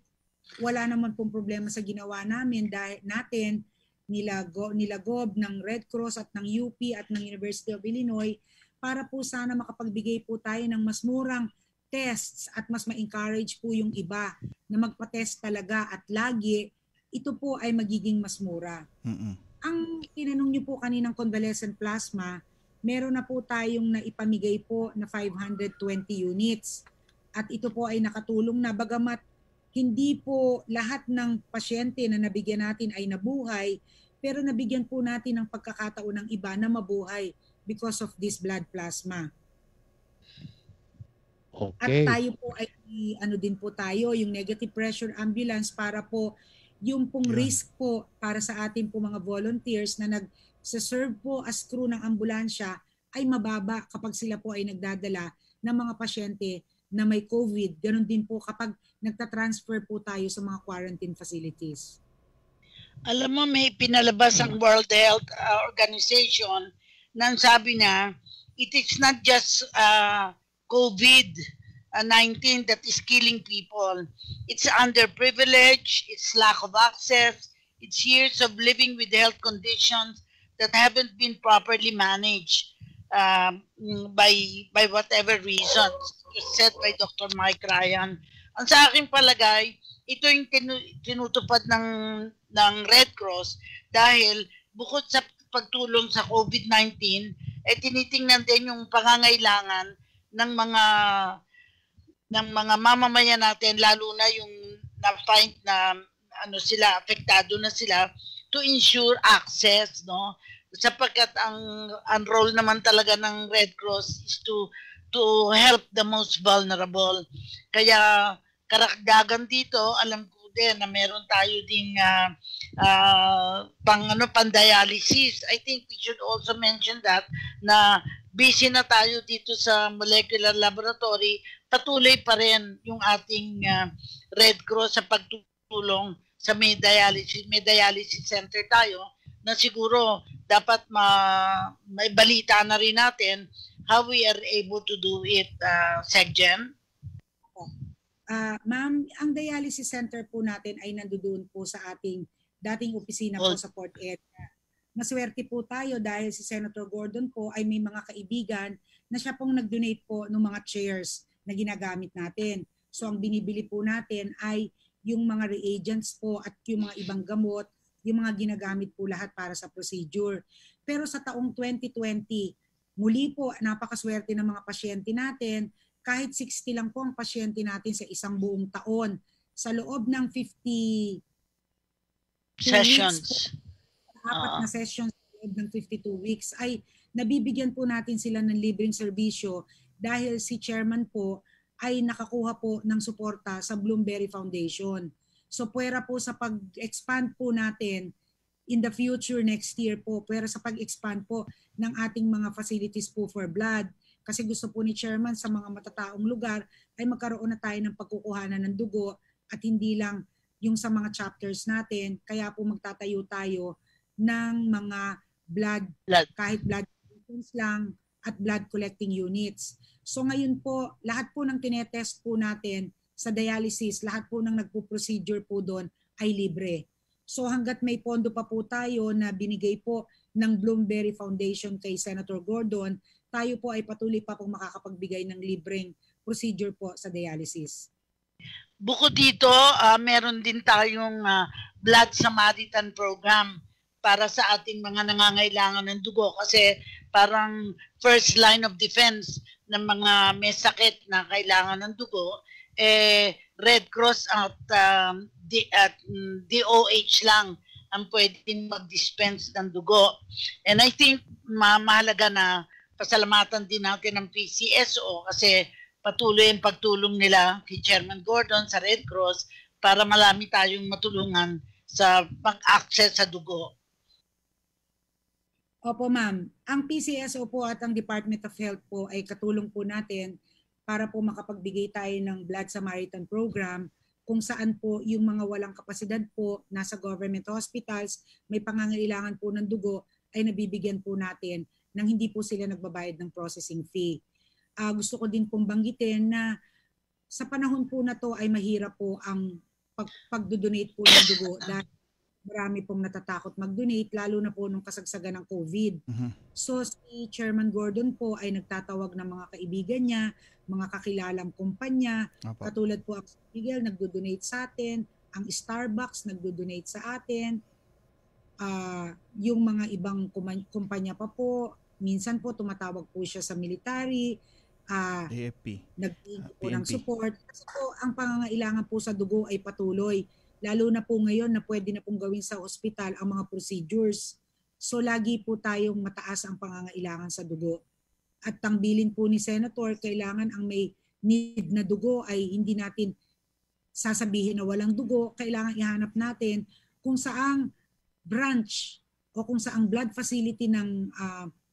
[SPEAKER 11] wala naman pong problema sa ginawa namin dahil natin nila GOB ng Red Cross at ng UP at ng University of Illinois, para po sana makapagbigay po tayo ng mas murang tests at mas ma-encourage po yung iba na magpa-test talaga at lagi, ito po ay magiging mas mura. Ang tinanong niyo po kaninang convalescent plasma, meron na po tayong naipamigay po na 520 units. At ito po ay nakatulong na bagamat hindi po lahat ng pasyente na nabigyan natin ay nabuhay, pero nabigyan po natin ng pagkakataon ng iba na mabuhay because of this blood plasma.
[SPEAKER 9] Okay.
[SPEAKER 11] At tayo po ay din po tayo, yung negative pressure ambulance para po yung pong risk po para sa ating po mga volunteers na nag-serve po as crew ng ambulansya ay mababa kapag sila po ay nagdadala ng mga pasyente na may COVID. Ganon din po kapag nagtatransfer po tayo sa mga quarantine facilities.
[SPEAKER 10] Alam mo, may pinalabas ang World Health Organization na sabi na it is not just COVID-19 that is killing people. It's underprivilege, it's lack of access, it's years of living with health conditions that haven't been properly managed by whatever reasons, said by Dr. Mike Ryan. Ang sa aking palagay, ito yung tinutupad ng Red Cross dahil bukod sa pagtulong sa COVID-19, tinitingnan din yung pangangailangan ng mga mamamayan natin, lalo na yung na-find na sila, apektado na sila, to ensure access, no? Sapagkat ang role naman talaga ng Red Cross is to help the most vulnerable. Kaya karagdagan dito, alam ko din na meron tayo ding pan-dialysis. I think we should also mention that na busy na tayo dito sa molecular laboratory, patuloy pa rin yung ating Red Cross sa pagtulong sa may dialysis center tayo na siguro dapat may balita na rin natin how we are able to do it, Seggen.
[SPEAKER 11] Ma'am, ang dialysis center po natin ay nandoon po sa ating dating opisina po sa Port Area. Maswerte po tayo dahil si Senator Gordon po ay may mga kaibigan na siya pong nag-donate po ng mga chairs na ginagamit natin. So ang binibili po natin ay yung mga reagents po at yung mga ibang gamot, yung mga ginagamit po lahat para sa procedure. Pero sa taong 2020, muli po napakaswerte ng mga pasyente natin. Kahit 60 lang po ang pasyente natin sa isang buong taon. Sa loob ng 50
[SPEAKER 10] sessions,
[SPEAKER 11] apat na sessions sa loob ng 52 weeks, ay nabibigyan po natin sila ng libreng serbisyo dahil si chairman po ay nakakuha po ng suporta sa Bloomberry Foundation. So pwera po sa pag-expand po natin in the future next year po, pwera sa pag-expand po ng ating mga facilities po for blood. Kasi gusto po ni chairman sa mga matataong lugar ay magkaroon na tayo ng pagkukuhanan ng dugo at hindi lang yung sa mga chapters natin. Kaya po magtatayo tayo ng mga blood. Kahit blood lang at blood collecting units. So ngayon po, lahat po ng tinetest po natin sa dialysis, lahat po ng nagpo-procedure po doon ay libre. So hanggat may pondo pa po tayo na binigay po ng Bloomberry Foundation kay Senator Gordon, tayo po ay patuloy pa pong makakapagbigay ng libreng procedure po sa dialysis.
[SPEAKER 10] Bukod dito, meron din tayong Blood Samaritan program para sa ating mga nangangailangan ng dugo kasi parang first line of defense ng mga may sakit na kailangan ng dugo, Red Cross at DOH lang ang pwedeng mag-dispense ng dugo. And I think mahalaga na pasalamatan din natin ng PCSO kasi patuloy ang pagtulong nila kay Chairman Gordon sa Red Cross para marami tayong matulungan sa pag-access sa dugo.
[SPEAKER 11] Opo ma'am, ang PCSO po at ang Department of Health po ay katulong po natin para po makapagbigay tayo ng Blood Samaritan Program kung saan po yung mga walang kapasidad po nasa government hospitals, may pangangailangan po ng dugo ay nabibigyan po natin nang hindi po sila nagbabayad ng processing fee. Gusto ko din pong banggitin na sa panahon po na to ay mahirap po ang pag-donate po ng dugo dahil marami pong natatakot mag-donate, lalo na po nung kasagsagan ng COVID. So si Chairman Gordon po ay nagtatawag ng mga kaibigan niya, mga kakilalang kumpanya, katulad po ang Miguel nagdo-donate sa atin, ang Starbucks nagdo-donate sa atin, yung mga ibang kumpanya pa po, minsan po tumatawag po siya sa military,
[SPEAKER 8] AFP,
[SPEAKER 11] nag-iingi po ng support. Kasi po ang pangangailangan po sa dugo ay patuloy. Lalo na po ngayon na pwede na pong gawin sa ospital ang mga procedures. So lagi po tayong mataas ang pangangailangan sa dugo. At tangbilin po ni Senator, kailangan ang may need na dugo ay hindi natin sasabihin na walang dugo. Kailangan ihanap natin kung saang branch o kung saang blood facility ng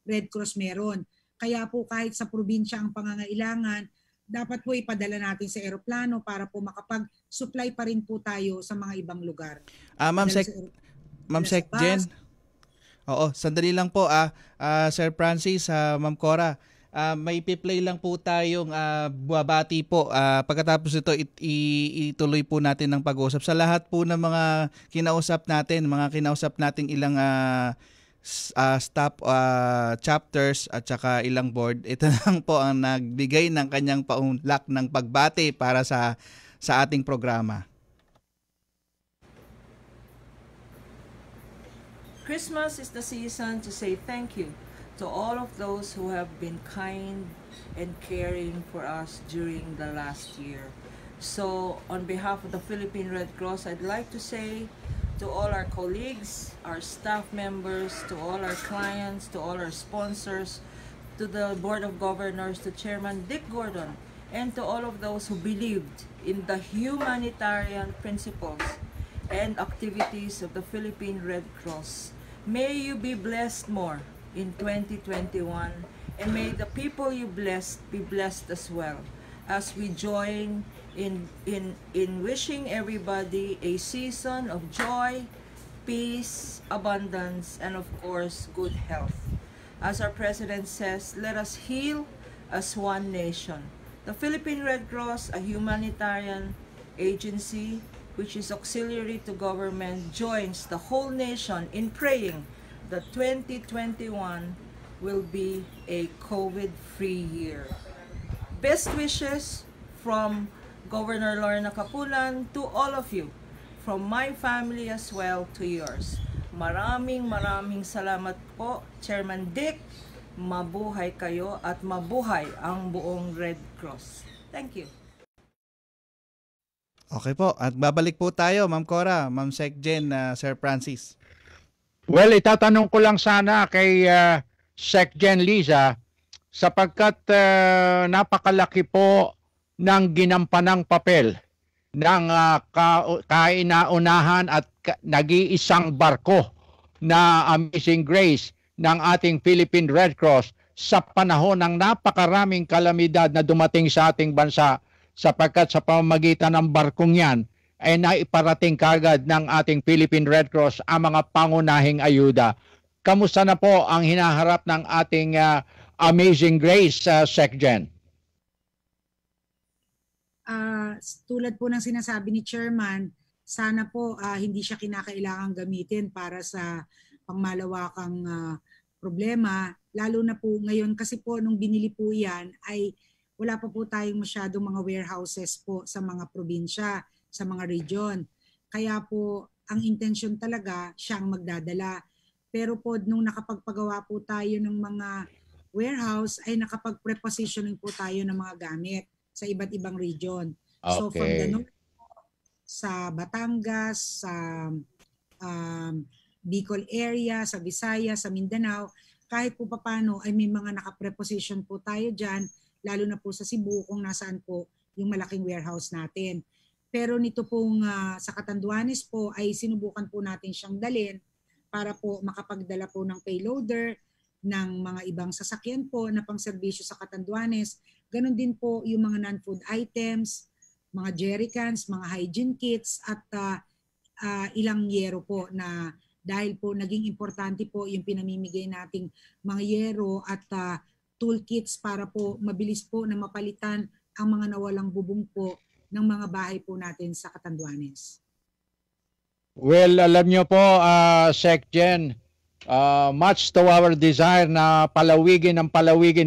[SPEAKER 11] Red Cross meron. Kaya po kahit sa probinsya ang pangangailangan, dapat po ipadala natin sa eroplano para po makapag-supply pa rin po tayo sa mga ibang lugar.
[SPEAKER 8] Ma'am Sec Jen. Oo, sandali lang po Sir Francis, Ma'am Cora. May piplay lang po tayong babati po. Pagkatapos ito ituloy po natin ng pag-uusap sa lahat po ng mga kinausap nating ilang staff chapters at saka ilang board. Ito lang po ang nagbigay ng kanyang paunlak ng pagbati para sa ating programa.
[SPEAKER 12] Christmas is the season to say thank you to all of those who have been kind and caring for us during the last year. So on behalf of the Philippine Red Cross, I'd like to say to all our colleagues, our staff members, to all our clients, to all our sponsors, to the Board of Governors, to Chairman Dick Gordon, and to all of those who believed in the humanitarian principles and activities of the Philippine Red Cross. May you be blessed more in 2021, and may the people you blessed be blessed as well, as we join in wishing everybody a season of joy, peace, abundance, and of course, good health. As our President says, let us heal as one nation. The Philippine Red Cross, a humanitarian agency which is auxiliary to government, joins the whole nation in praying that 2021 will be a COVID-free year. Best wishes from Governor Lorna Capulan to all of you, from my family as well to yours. Maraming salamat po, Chairman Dick. Mabuhay kayo at mabuhay ang buong Red Cross. Thank you.
[SPEAKER 8] Okay po, at babalik po tayo, Ma'am Cora, Ma'am Sec Jen, Sir Francis.
[SPEAKER 9] Well, itatanong ko lang sana kay Sec Jen Liza, sapagkat napakalaki po ng ginampanang papel ng kainaunahan at nag-iisang barko na Amazing Grace ng ating Philippine Red Cross sa panahon ng napakaraming kalamidad na dumating sa ating bansa, sapagkat sa pamamagitan ng barkong yan ay naiparating kagad ng ating Philippine Red Cross ang mga pangunahing ayuda. Kamusta na po ang hinaharap ng ating Amazing Grace, Sec Jen?
[SPEAKER 11] Tulad po ng sinasabi ni Chairman, sana po hindi siya kinakailangang gamitin para sa pangmalawakang problema, lalo na po ngayon kasi po nung binili po yan ay wala pa po tayong masyadong mga warehouses po sa mga probinsya, sa mga region. Kaya po ang intention talaga siyang magdadala. Pero po nung nakapagpagawa po tayo ng mga warehouse ay nakapag-prepositioning po tayo ng mga gamit sa iba't ibang region.
[SPEAKER 9] Okay.
[SPEAKER 11] So from the north, sa Batangas, sa Bicol area, sa Visayas, sa Mindanao, kahit po paano ay may mga nakapreposition po tayo dyan, lalo na po sa Cebu kung nasaan po yung malaking warehouse natin. Pero nito pong sa Catanduanes po ay sinubukan po natin siyang dalhin para po makapagdala po ng payloader ng mga ibang sasakyan po na pangserbisyo sa Catanduanes. Ganon din po yung mga non-food items, mga jerrycans, mga hygiene kits at ilang yero po na dahil po naging importante po yung pinamimigay nating mga yero at toolkits para po mabilis po na mapalitan ang mga nawalang bubong po ng mga bahay po natin sa Catanduanes.
[SPEAKER 9] Well, alam nyo po, SecGen, much to our desire na palawigin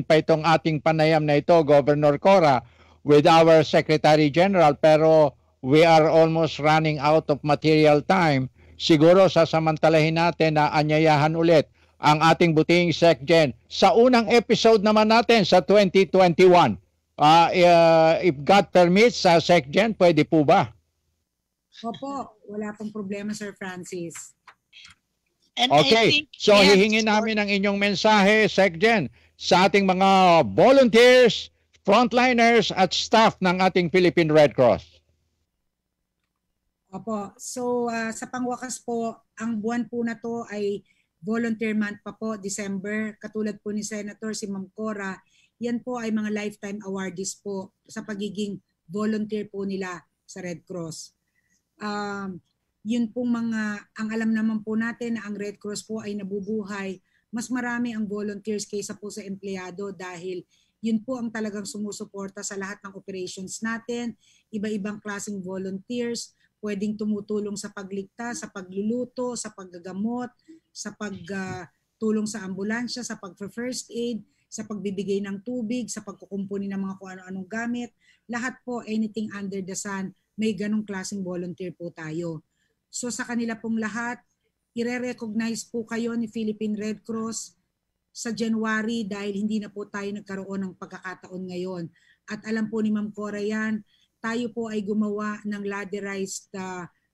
[SPEAKER 9] pa itong ating panayam na ito, Governor Cora, with our Secretary General, pero we are almost running out of material time. Siguro sasamantalahin natin na anyayahan ulit ang ating butihing SecGen sa unang episode naman natin sa 2021. If God permits, sa SecGen, pwede po ba?
[SPEAKER 11] Opo, wala pong problema, Sir Francis.
[SPEAKER 10] And
[SPEAKER 9] okay, so hihingin namin ang inyong mensahe, SecGen, sa ating mga volunteers, frontliners at staff ng ating Philippine Red Cross.
[SPEAKER 11] Opo, so sa pangwakas po, ang buwan po na to ay volunteer month pa po, December. Katulad po ni Senator si Ma'am Cora, yan po ay mga lifetime awardees po sa pagiging volunteer po nila sa Red Cross. Yun pong ang alam naman po natin na ang Red Cross po ay nabubuhay. Mas marami ang volunteers kaysa po sa empleyado dahil yun po ang talagang sumusuporta sa lahat ng operations natin. Iba-ibang klaseng volunteers, pwedeng tumutulong sa pagligtas, sa pagluluto, sa paggagamot, sa pagtulong sa ambulansya, sa pag-first aid, sa pagbibigay ng tubig, sa pagkukumpuni ng mga kung ano-anong gamit. Lahat po, anything under the sun, may ganong klaseng volunteer po tayo. So sa kanila pong lahat, i-recognize po kayo ni Philippine Red Cross sa January dahil hindi na po tayo nagkaroon ng pagkakataon ngayon. At alam po ni Ma'am Cora yan, tayo po ay gumawa ng ladderized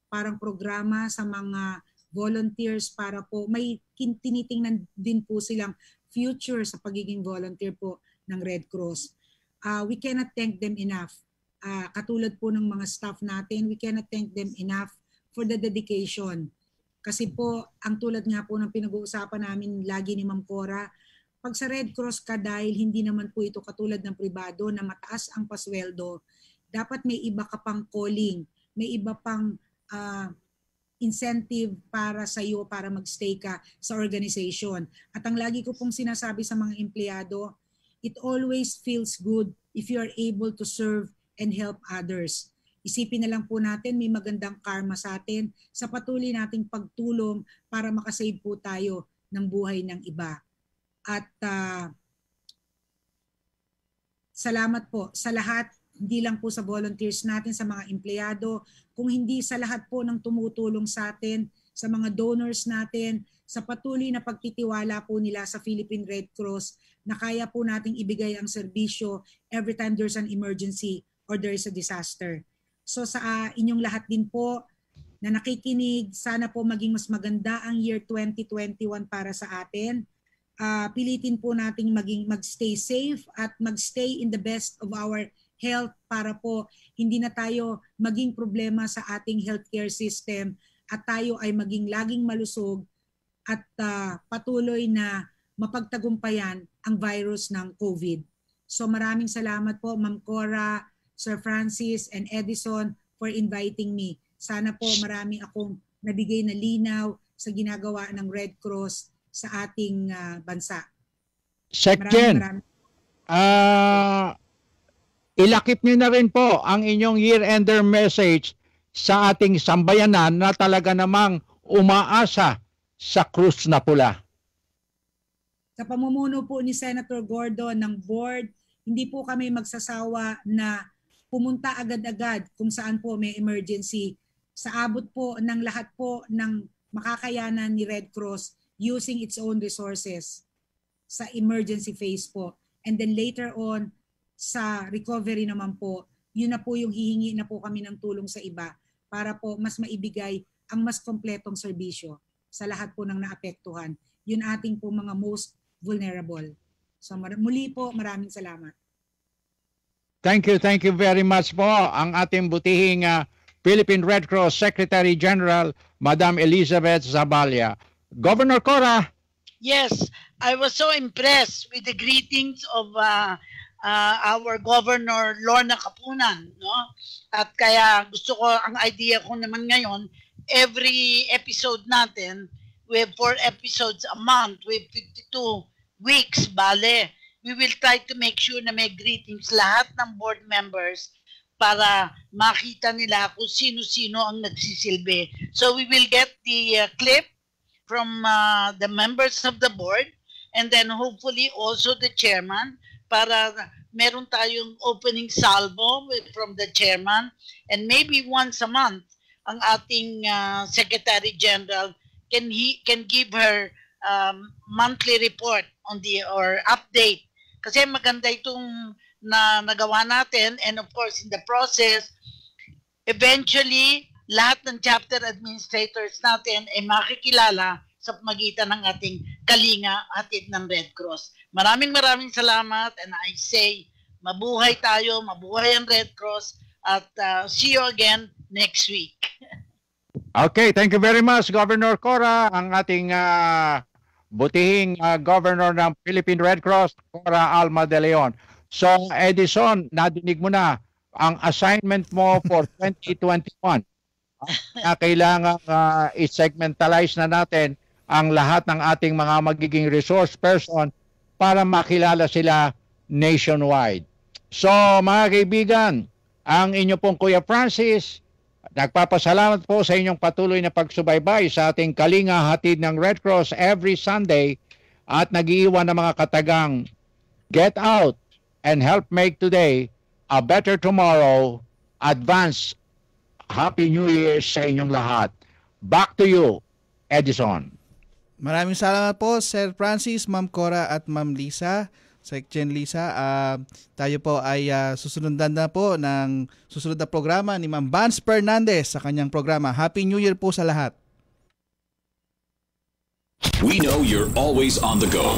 [SPEAKER 11] parang programa sa mga volunteers para po may tinitingnan din po silang future sa pagiging volunteer po ng Red Cross. We cannot thank them enough. Katulad po ng mga staff natin, we cannot thank them enough for the dedication. Kasi po, ang tulad nga po ng pinag-uusapan namin lagi ni Ma'am Cora, pag sa Red Cross ka dahil hindi naman po ito katulad ng pribado na mataas ang pasweldo, dapat may iba ka pang calling, may iba pang incentive para sa iyo para magstay ka sa organization. At ang lagi ko pong sinasabi sa mga empleyado, it always feels good if you are able to serve and help others. Isipin na lang po natin may magandang karma sa atin sa patuloy nating pagtulong para makasave po tayo ng buhay ng iba. At salamat po sa lahat, hindi lang po sa volunteers natin, sa mga empleyado, kung hindi sa lahat po ng tumutulong sa atin, sa mga donors natin, sa patuloy na pagtitiwala po nila sa Philippine Red Cross na kaya po nating ibigay ang serbisyo every time there's an emergency or there is a disaster. So sa inyong lahat din po na nakikinig, sana po maging mas maganda ang year 2021 para sa atin. Pilitin po nating magstay safe at magstay in the best of our health para po hindi na tayo maging problema sa ating healthcare system at tayo ay maging laging malusog at patuloy na mapagtagumpayan ang virus ng COVID. So maraming salamat po Ma'am Cora, Sir Francis and Edison for inviting me. Sana po marami akong nabigay na linaw sa ginagawa ng Red Cross sa ating bansa.
[SPEAKER 9] SecGen, ilakip niyo na rin po ang inyong year-ender message sa ating sambayanan na talaga namang umaasa sa krus na pula.
[SPEAKER 11] Sa pamumuno po ni Senator Gordon ng board, hindi po kami magsasawa na pumunta agad-agad kung saan po may emergency. Sa abot po ng lahat po ng makakayanan ni Red Cross using its own resources sa emergency phase po. And then later on, sa recovery naman po, yun na po yung hihingi na po kami ng tulong sa iba para po mas maibigay ang mas kompletong serbisyo sa lahat po ng naapektuhan. Yun ating po mga most vulnerable. So muli po, maraming salamat.
[SPEAKER 9] Thank you very much po ang ating butihing Philippine Red Cross Secretary General, Madam Elizabeth Zabalya. Governor Cora.
[SPEAKER 10] Yes, I was so impressed with the greetings of our Governor Lorna Kapunan, no? At kaya gusto ko, ang idea ko naman ngayon, every episode natin, we have 4 episodes a month, we have 52 weeks, bale. We will try to make sure na may greetings lahat ng board members para makita nila kung sino-sino ang nagsisilbi. So we will get the clip from the members of the board and then hopefully also the chairman para meron tayong opening salvo from the chairman, and maybe once a month ang ating Secretary General can give her monthly report on or update, kasi maganda itong nagawa natin, and of course in the process eventually lahat ng chapter administrators natin ay makikilala sa magitan ng ating Kalinga Hatid ng Red Cross. Maraming salamat, and I say mabuhay tayo, mabuhay ang Red Cross, at see you again next week.
[SPEAKER 9] Okay, thank you very much, Governor Cora, ang ating butihing Governor ng Philippine Red Cross, Cora Alma de Leon. So, Edison, nadinig mo na ang assignment mo for 2021. Kailangan i-segmentalize na natin ang lahat ng ating mga magiging resource person para makilala sila nationwide. So, mga kaibigan, ang inyo pong Kuya Francis, nagpapasalamat po sa inyong patuloy na pagsubaybay sa ating Kalinga Hatid ng Red Cross every Sunday, at nag-iiwan ng mga katagang get out and help make today a better tomorrow. Advance Happy New Year sa inyong lahat. Back to you, Edison.
[SPEAKER 8] Maraming salamat po, Sir Francis, Ma'am Cora at Ma'am Lisa. Section Lisa, tayo po ay susundan na po ng susunod na programa ni Ma'am Vance Fernandez sa kanyang programa. Happy New Year po sa lahat.
[SPEAKER 7] We know you're always on the go.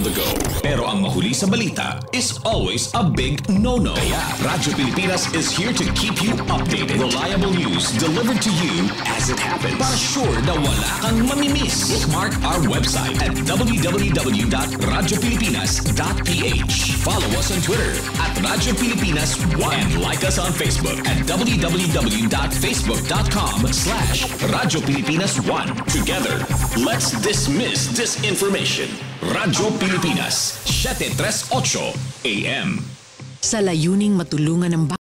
[SPEAKER 7] Pero ang mahuli sa balita is always a big no-no. Kaya Radyo Pilipinas is here to keep you updated. Reliable news delivered to you as it happens. Para sure na wala kang mamimiss. Bookmark our website at www.radiopilipinas.ph. Follow us on Twitter at Radyo Pilipinas 1 and like us on Facebook at www.facebook.com/Radyo Pilipinas 1. Together, let's dismiss disinformation. Radyo Pilipinas, 738 AM.
[SPEAKER 13] Sa layuning matulungan ng